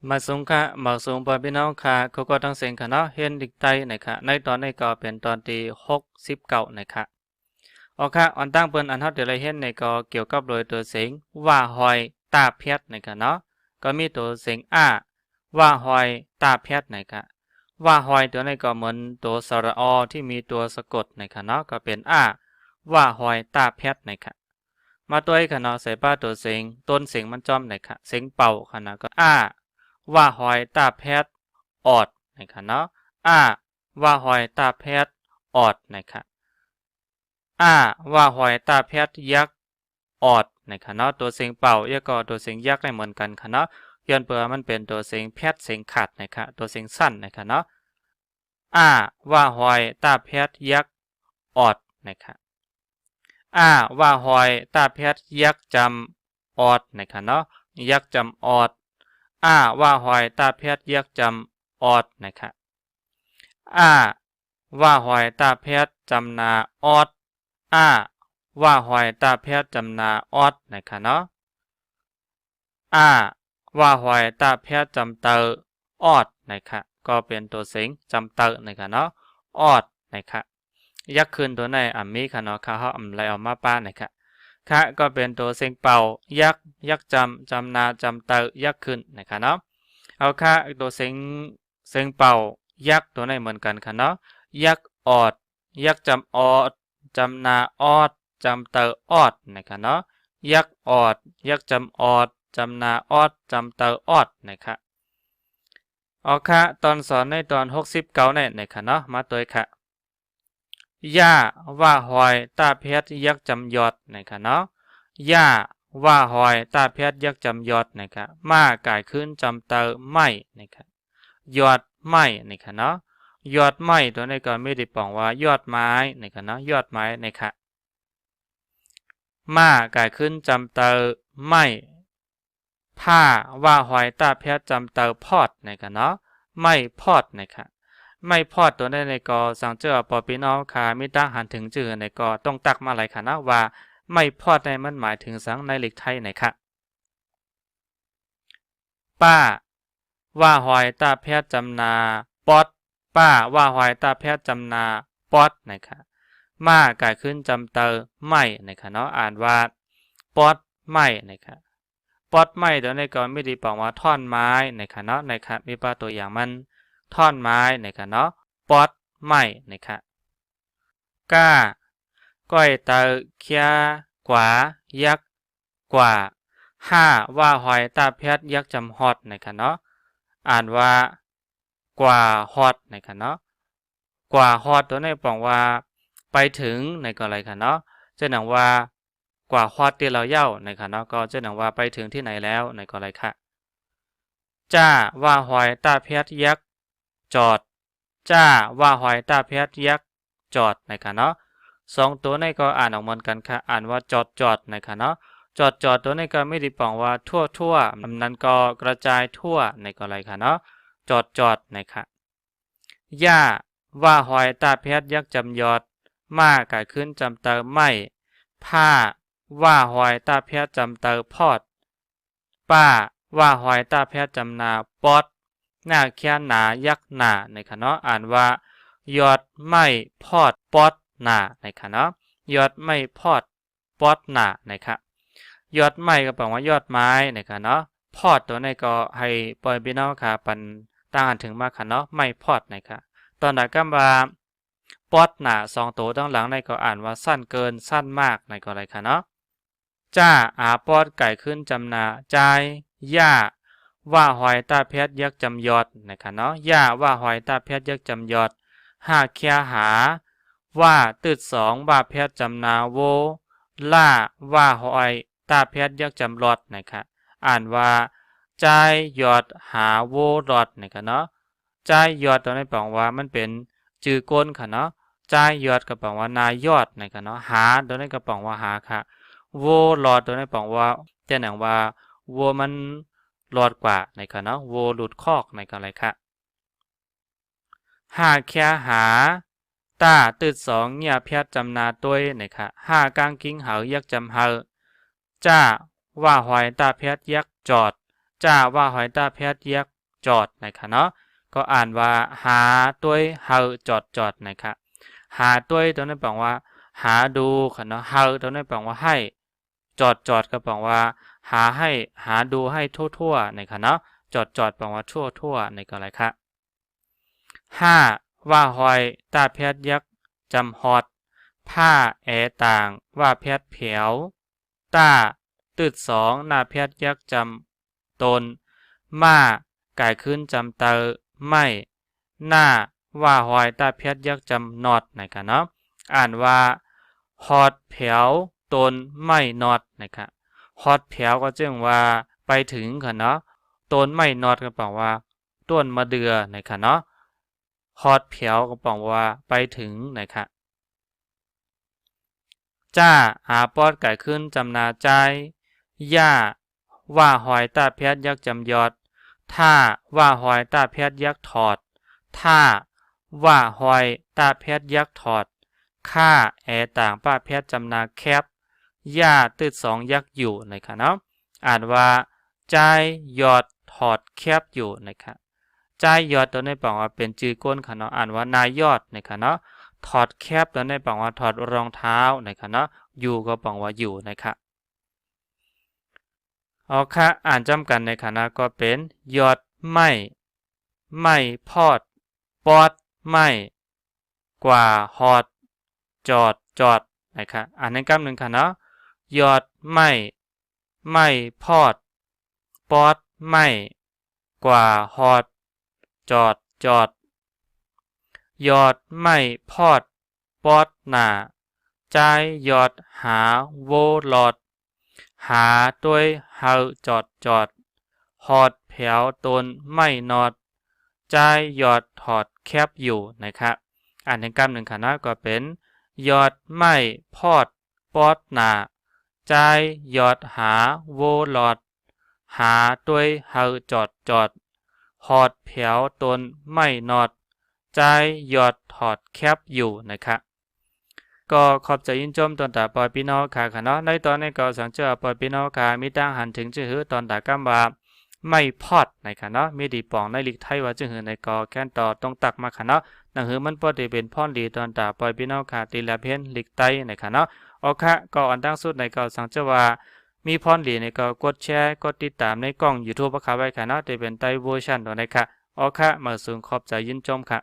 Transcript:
มาสูงค่ะมาสูงปอพี่น้องค่ะเขาก็ต้องเสียงค่ะเนาะเห็นดิกไตนะคะในตอนนี้ก็เป็นตอนที่69นะคะโอเคอันตั้งเปิ้นอันเฮาเดี๋ยวเราเห็นในก็เกี่ยวกับโดยตัวเสียงว่าหอยตาเพียดนะคะเนาะก็มีตัวเสียงว่าหอยตาเพียดนะคะว่าหอยตัวนี้ก็เหมือนตัวสระอที่มีตัวสะกดนะคะเนาะก็เป็นว่าหอยตาเพียดนะคะมาตัวค่ะเนาะใส่ป้าตัวเสียงต้นเสียงมันจอมนะคะเสียงเป่าค่ะนะก็ว่าหอยตาแพทย์ออดนะครับเนาะว่าหอยตาแพทย์ออดนะครับว่าหอยตาแพทย์ยักษ์ออดนะครับเนาะตัวเสียงเป่าเยอะก็ตัวเสียงยักษ์ได้เหมือนกันค่ะเนาะย้อนเปลือมันเป็นตัวเสียงแพทย์เสียงขาดนะครับตัวเสียงสั้นนะครับเนาะว่าหอยตาแพทย์ยักษ์ออดนะครับว่าหอยตาแพทย์ยักษ์จำออดนะครับเนาะยักษ์จำออดว่าหอยตาแพทย์ยักษ์จำออดนะครับว่าหอยตาแพทย์จำนาออดว่าหอยตาแพทย์จำนาออดนะครับเนาะว่าหอยตาแพทย์จำเตอออดนะครับก็เป็นตัวเสียงจำเตอนะครับเนาะออดนะครับยักษ์ขึ้นตัวในมีค่ะเนาะค่ะเขาอะไรออกมาป้านะครับค่ะก็เป็นตัวเสียงเป่ายักษ์จำนาจำเตอยักษ์ขึ้นนะครับเนาะเอาค่ะตัวเสียงเป่ายักษ์ตัวในเหมือนกันค่ะเนาะยักษ์ออดยักษ์จำออดจำนาออดจำเตอออดนะครับเนาะยักษ์ออดยักษ์จำออดจำนาออดจำเตอออดนะครับเอาค่ะตอนสอนในตอน69เนี่ยนะครับเนาะมาตัวค่ะย่าว่าหอยตาเพชรยักษ์จำยอดนะครับเนาะย่าว่าหอยตาเพชรยักษ์จำยอดนะครับมาก่ายขึ้นจำเตอไม่นะครับยอดไม้นะครับเนาะยอดไม้ตัวนี้ก็ไม่ได้ปองว่ายอดไม้นะครับเนาะยอดไม้นะครับมากายขึ้นจำเตอไม่ผ้าว่าหอยตาเพชรจำเตอพอดนะครับเนาะไม่พอดนะครับไม่พอดตัวนี้ในก็สังเจอปอพี่น้องค่ะมิตั้งหันถึงจื่อในก็ต้องตักมาหลายค่ะนะว่าไม่พอดในมันหมายถึงสังในเหล็กไทยนะครับป้าว่าหอยตาแพทย์จำนาปอดป้าว่าหอยตาแพทย์จำนาปอดนะครับมาเกิดขึ้นจำเตอไม่นะครับเนาะอ่านว่าปอดไม่นะครับปอดไม่ตัวนี้ก็ไม่ได้บอกว่าท่อนไม้นะครับเนาะนะครับมีป้าตัวอย่างมันท่อนไม้นะครับเนาะปอดไม่นะครับก้าก้อยเตอเคียกว่ายักกว่าว่าหอยตาแพทย์ยักจำฮอดนะครับเนาะอ่านว่ากว่าฮอตนะครับเนาะกว่าฮอตตัวนี้บอกว่าไปถึงในก็อะไรค่ะเนาะเจะหนังว่ากว่าฮอตที่เราเย่านะครับเนาะก็เจะหนังว่าไปถึงที่ไหนแล้วในก็อะไรค่ะจ้าว่าหอยตาเพชรยักษ์จอดจ้าว่าหอยตาเพชรยักษ์จอดนะครับเนาะสองตัวนี้ก็อ่านออกเหมือนกันค่ะอ่านว่าจอดนะครับเนาะจอดตัวนี้ก็ไม่ได้ปองว่าทั่วนั้นก็กระจายทั่วในก็อะไรค่ะเนาะจอดนะครับย่าว่าหอยตาเพชรยักษ์จำยอดมาเกิดขึ้นจำเตอไม่ผ้าว่าหอยตาเพชรจำเตอพอดป้าว่าหอยตาเพชรจำนาปอดหน้าแค่หนายักษ์หนาในคะเนาะอ่านว่ายอดไม่พอดปอดหนาในคะเนาะยอดไม่พอดปอดหนานะครับยอดไม้ก็แปลว่ายอดไม้นะครับเนาะพอดตัวนี้ก็ให้ปล่อยพี่น้องค่ะปันต่างถึงมากค่ะเนาะไม่พอดนะครับตอนนั้นก็ว่าปอดหนาสองตัวด้านหลังในก็อ่านว่าสั้นเกินสั้นมากในก็อะไรค่ะเนาะจ้าปอดไก่ขึ้นจำนาใจย่าว่าหอยตาเพชรยักจำยอดนะครับเนาะย่าว่าหอยตาเพชรยักจำยอดเคียหาว่าตืดสองว่าเพชรจำนาโวล่าว่าหอยตาเพชรยักจำรอดนะครับอ่านว่าใจยอดหาโวรอดนะครับเนาะใจยอดตัวนี้แปลว่ามันเป็นจือก้นค่ะเนาะใจยอดก็แปลว่านายยอดนะครับเนาะหาตัวนี้ก็แปลว่าหาค่ะโวรอดตัวนี้แปลว่าเจ้าหนังว่าวัวมันรอดกว่านะครับเนาะวัวหลุดคอกนะครับอะไรค่ะแค่หาตาตืดสองเนี่ยเพียรจำนาตัวนะครับกางกิ้งเหายักจำเหาจ้าว่าหอยตาเพชรยักจอด จ้าว่าหอยตาแพทย์ยักจอดนะคะเนาะก็อ่านว่าหาต้วยเฮาจอดนะคะหาต้วยตัวนั้นแปลว่าหาดูค่ะเนาะเฮาตัวนั้นแปลว่าให้จอดก็แปลว่าหาให้หาดูให้ทั่วๆนะคะเนาะจอดแปลว่าทั่วในก็อะไรคะ5ว่าหอยตาแพทย์ยักจำฮอดผ้าแอต่างว่าแพทย์เผียวต้าตืด2หน้าแพทย์ยักจำตนม้ากายขึ้นจำเตอไม่หน้าว่าหอยตาแพทย์ยักจำนอดนะครับเนาะอ่านว่าฮอดเผียวตนไม่นอดนะครับฮอดเผียวก็จึงว่าไปถึงค่ะเนาะตนไม่นอดก็แปลว่าต้นมะเดือนะครับเนาะฮอดเผียวก็แปลว่าไปถึงนะครับจ้าหาปอดไก่ขึ้นจำนาใจย่าว่าหอยตาแพทย์ยักจำยอดท่าว่าหอยตาแพทย์ยักถอดท่าว่าหอยตาแพทย์ยักถอดค่าแอต่างป้าแพทย์จำนาแคบย่าตืด2ยักอยู่นะคะเนาะอ่านว่าใจยอดถอดแคบอยู่นะคะใจยอดตัวนี้แปลว่าเป็นจื่อก้นค่ะเนาะอ่านว่านายยอดนะคะเนาะถอดแคบตัวนี้แปลว่าถอดรองเท้านะคะเนาะอยู่ก็แปลว่าอยู่นะคะเอาค่ะอ่านจำกันในคณะก็เป็นยอดไม่พอดปอดไม่กว่าฮอดจอดนะคะอ่านในคำหนึ่งค่ะเนาะยอดไม่พอดปอดไม่กว่าฮอดจอดยอดไม่พอดปอดหนาใจยอดหาโวลอดหาด้วยเฮาจอดฮอดแผวตนไม่นอดใจยอดถอดแคบอยู่นะครับอ่านในคำหนึ่งคณะก็เป็นยอดไม่พอดปอดหนาใจยอดหาโวลอดหาด้วยเฮาจอดฮอดแผวตนไม่นอดใจยอดถอดแคบอยู่นะครับก็ขอบใจยินชมตอนตาปอยพี่น้องค่ะเนาะในตอนนี้ก็สังเจอปอยพี่น้องค่ะมีตั้งหันถึงจื้อตอนตากำว่าไม่พอดนะคะเนาะมีดีปองในลิกไทยว่าจื้อในกอแค้นต่อต้องตักมาค่ะเนาะหนังหือมันพอได้เป็นพ่อนดีตอนตาปอยพี่น้องค่ะตีละเพี้ยนลิกไตนะคะเนาะโอเคก็อันตั้งสุดในก็สังเจอว่ามีพรดีในก็กดแชร์กดติดตามในกล้อง YouTube ค่ะไว้ค่ะเนาะได้เป็นไตเวอร์ชันตัวในค่ะโอเคมาสูงขอบใจยินชมค่ะ